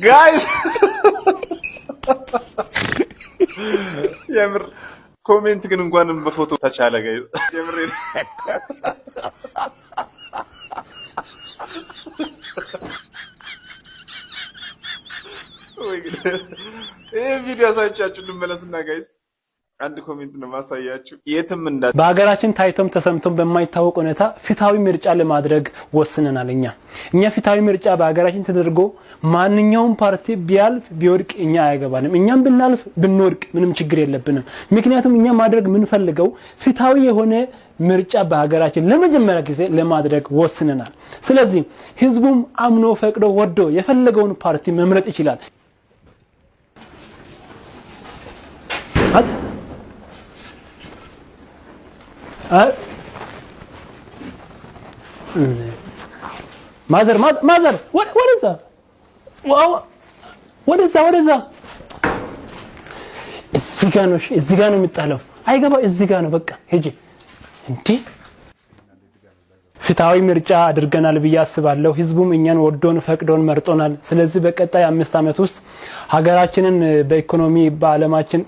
ጋይስ የምር ኮሜንት ግን እንኳን በፎቶ ተቻለ ጋይስ የምር ወይ ግን ይሄ ቪዲዮ አሳይቻችሁ ልመለስና ጋይስ አንድ ኮሜንት ነው ማሳያችሁ የትም እንዳ በሀገራችን ታይቶም ተሰምቶም በማይታወቅ ሁኔታ ፍትሃዊ ምርጫ ለማድረግ ወስነናል። እኛ ፍትሃዊ ምርጫ በሀገራችን ተደርጎ ማንኛውም ፓርቲ ቢያልፍ ቢወድቅ እኛ አያገባንም። እኛም ብናልፍ ብንወድቅ ምንም ችግር የለብንም። ምክንያቱም እኛ ማድረግ ምን ፈልገው ፍትሃዊ የሆነ ምርጫ በሀገራችን ለመጀመሪያ ጊዜ ለማድረግ ወስነናል። ስለዚህ ህዝቡም አምኖ ፈቅዶ ወዶ የፈለገውን ፓርቲ መምረጥ ይችላል። ማዘር ወደዛ እዚህ ጋር ነው የሚጣለው። አይገባ እዚህ ጋር ነው በቃ ሄጂ እንዴ ፍትሃዊ ምርጫ አድርገናል ብዬ አስባለሁ። ህዝቡም እኛን ወዶን ፈቅዶን መርጦናል። ስለዚህ በቀጣይ 5 ዓመት ውስጥ ሀገራችንን በኢኮኖሚ በአለማችን